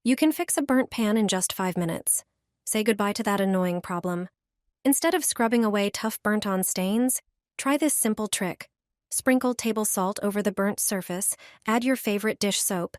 You can fix a burnt pan in just 5 minutes. Say goodbye to that annoying problem. Instead of scrubbing away tough burnt-on stains, try this simple trick. Sprinkle table salt over the burnt surface, add your favorite dish soap.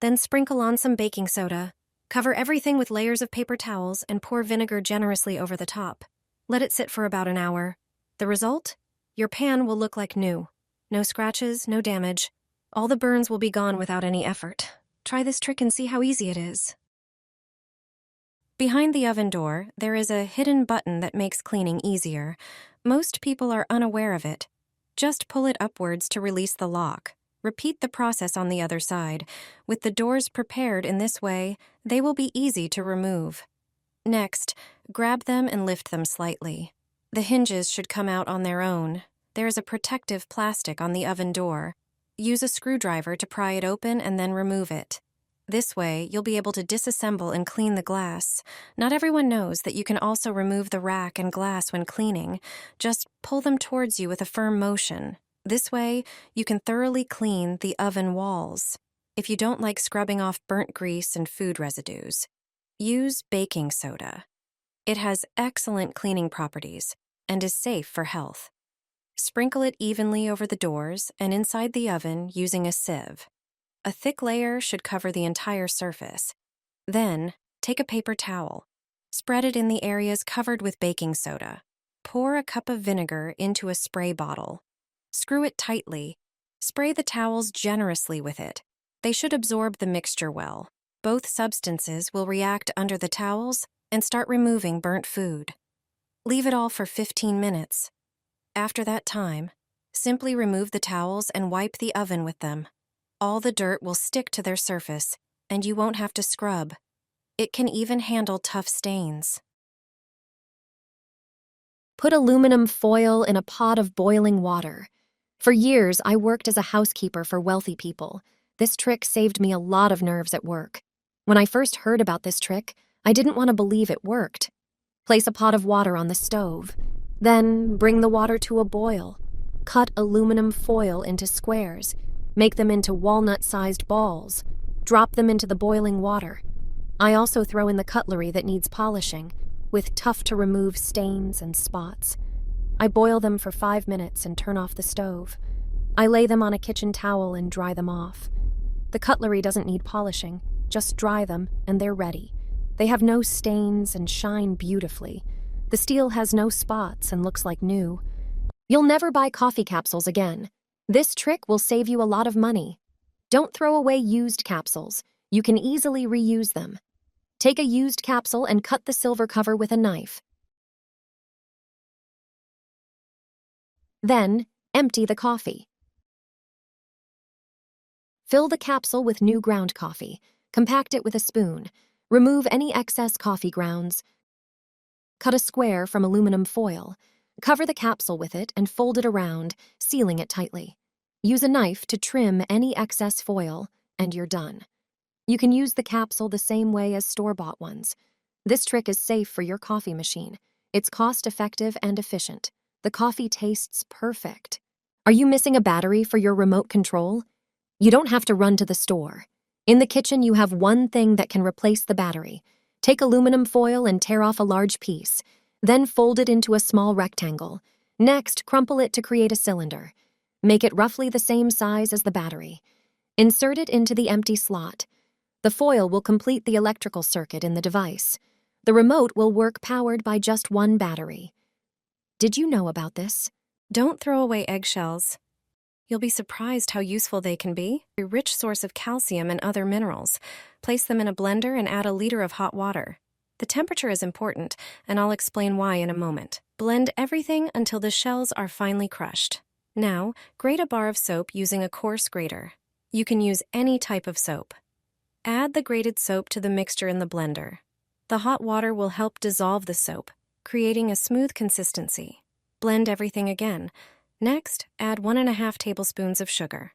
Then sprinkle on some baking soda. Cover everything with layers of paper towels and pour vinegar generously over the top. Let it sit for about an hour. The result? Your pan will look like new. No scratches, no damage. All the burns will be gone without any effort. Try this trick and see how easy it is. Behind the oven door, there is a hidden button that makes cleaning easier. Most people are unaware of it. Just pull it upwards to release the lock. Repeat the process on the other side. With the doors prepared in this way, they will be easy to remove. Next, grab them and lift them slightly. The hinges should come out on their own. There is a protective plastic on the oven door. Use a screwdriver to pry it open and then remove it. This way, you'll be able to disassemble and clean the glass. Not everyone knows that you can also remove the rack and glass when cleaning. Just pull them towards you with a firm motion. This way, you can thoroughly clean the oven walls. If you don't like scrubbing off burnt grease and food residues, use baking soda. It has excellent cleaning properties and is safe for health. Sprinkle it evenly over the doors and inside the oven using a sieve. A thick layer should cover the entire surface. Then, take a paper towel. Spread it in the areas covered with baking soda. Pour a cup of vinegar into a spray bottle. Screw it tightly. Spray the towels generously with it. They should absorb the mixture well. Both substances will react under the towels and start removing burnt food. Leave it all for 15 minutes. After that time, simply remove the towels and wipe the oven with them. All the dirt will stick to their surface, and you won't have to scrub. It can even handle tough stains. Put aluminum foil in a pot of boiling water. For years, I worked as a housekeeper for wealthy people. This trick saved me a lot of nerves at work. When I first heard about this trick, I didn't want to believe it worked. Place a pot of water on the stove. Then bring the water to a boil. Cut aluminum foil into squares. Make them into walnut-sized balls. Drop them into the boiling water. I also throw in the cutlery that needs polishing, with tough-to-remove stains and spots. I boil them for 5 minutes and turn off the stove. I lay them on a kitchen towel and dry them off. The cutlery doesn't need polishing. Just dry them, and they're ready. They have no stains and shine beautifully. The steel has no spots and looks like new. You'll never buy coffee capsules again. This trick will save you a lot of money. Don't throw away used capsules. You can easily reuse them. Take a used capsule and cut the silver cover with a knife. Then, empty the coffee. Fill the capsule with new ground coffee. Compact it with a spoon. Remove any excess coffee grounds. Cut a square from aluminum foil. Cover the capsule with it and fold it around, sealing it tightly. Use a knife to trim any excess foil, and you're done. You can use the capsule the same way as store-bought ones. This trick is safe for your coffee machine. It's cost-effective and efficient. The coffee tastes perfect. Are you missing a battery for your remote control? You don't have to run to the store. In the kitchen, you have one thing that can replace the battery. Take aluminum foil and tear off a large piece. Then fold it into a small rectangle. Next, crumple it to create a cylinder. Make it roughly the same size as the battery. Insert it into the empty slot. The foil will complete the electrical circuit in the device. The remote will work powered by just one battery. Did you know about this? Don't throw away eggshells. You'll be surprised how useful they can be. A rich source of calcium and other minerals. Place them in a blender and add a liter of hot water. The temperature is important, and I'll explain why in a moment. Blend everything until the shells are finely crushed. Now, grate a bar of soap using a coarse grater. You can use any type of soap. Add the grated soap to the mixture in the blender. The hot water will help dissolve the soap, creating a smooth consistency. Blend everything again. Next, add 1½ tablespoons of sugar.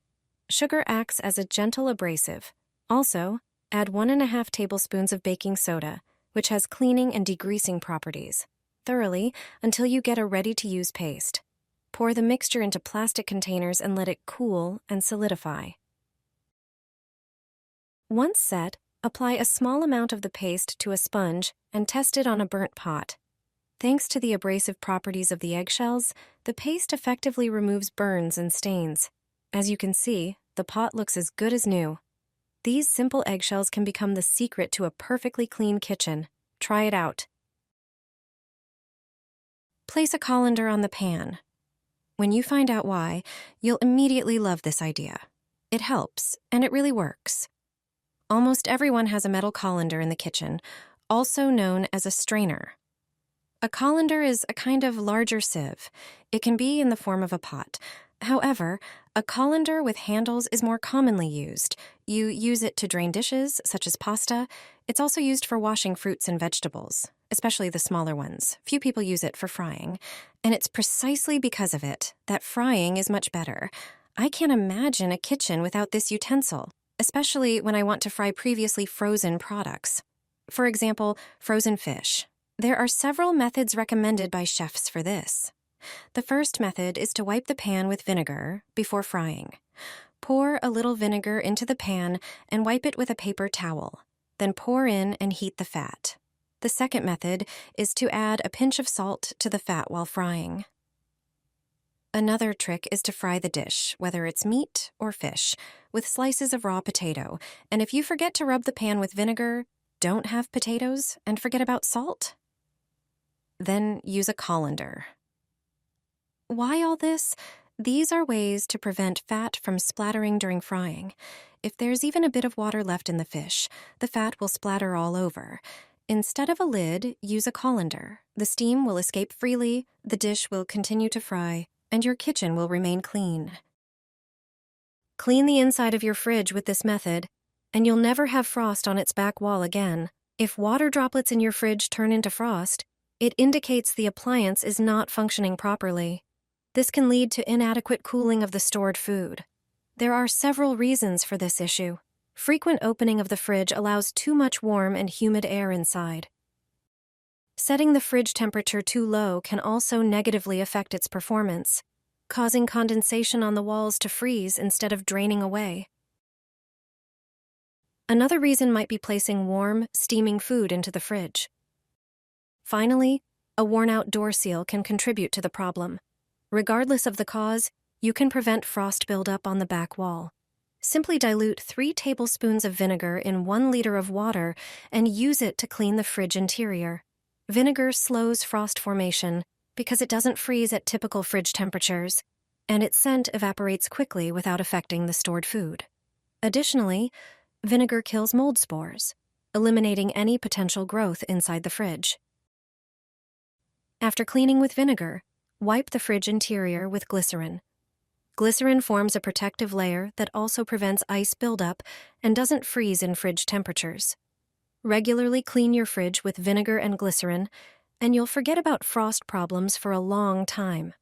Sugar acts as a gentle abrasive. Also, add 1½ tablespoons of baking soda, which has cleaning and degreasing properties. Thoroughly until you get a ready-to-use paste. Pour the mixture into plastic containers and let it cool and solidify. Once set, Apply a small amount of the paste to a sponge and test it on a burnt pot. Thanks to the abrasive properties of the eggshells, the paste effectively removes burns and stains. As you can see, the pot looks as good as new. These simple eggshells can become the secret to a perfectly clean kitchen. Try it out. Place a colander on the pan. When you find out why, you'll immediately love this idea. It helps, and it really works. Almost everyone has a metal colander in the kitchen, also known as a strainer. A colander is a kind of larger sieve. It can be in the form of a pot. However, a colander with handles is more commonly used. You use it to drain dishes, such as pasta. It's also used for washing fruits and vegetables, especially the smaller ones. Few people use it for frying. And it's precisely because of it that frying is much better. I can't imagine a kitchen without this utensil, especially when I want to fry previously frozen products. For example, frozen fish. There are several methods recommended by chefs for this. The first method is to wipe the pan with vinegar before frying. Pour a little vinegar into the pan and wipe it with a paper towel. Then pour in and heat the fat. The second method is to add a pinch of salt to the fat while frying. Another trick is to fry the dish, whether it's meat or fish, with slices of raw potato. And if you forget to rub the pan with vinegar, don't have potatoes, and forget about salt, then use a colander. Why all this? These are ways to prevent fat from splattering during frying. If there's even a bit of water left in the fish, the fat will splatter all over. Instead of a lid, use a colander. The steam will escape freely, the dish will continue to fry, and your kitchen will remain clean. Clean the inside of your fridge with this method, and you'll never have frost on its back wall again. If water droplets in your fridge turn into frost, it indicates the appliance is not functioning properly. This can lead to inadequate cooling of the stored food. There are several reasons for this issue. Frequent opening of the fridge allows too much warm and humid air inside. Setting the fridge temperature too low can also negatively affect its performance, causing condensation on the walls to freeze instead of draining away. Another reason might be placing warm, steaming food into the fridge. Finally, a worn-out door seal can contribute to the problem. Regardless of the cause, you can prevent frost buildup on the back wall. Simply dilute 3 tablespoons of vinegar in 1 liter of water and use it to clean the fridge interior. Vinegar slows frost formation because it doesn't freeze at typical fridge temperatures, and its scent evaporates quickly without affecting the stored food. Additionally, vinegar kills mold spores, eliminating any potential growth inside the fridge. After cleaning with vinegar, wipe the fridge interior with glycerin. Glycerin forms a protective layer that also prevents ice buildup and doesn't freeze in fridge temperatures. Regularly clean your fridge with vinegar and glycerin, and you'll forget about frost problems for a long time.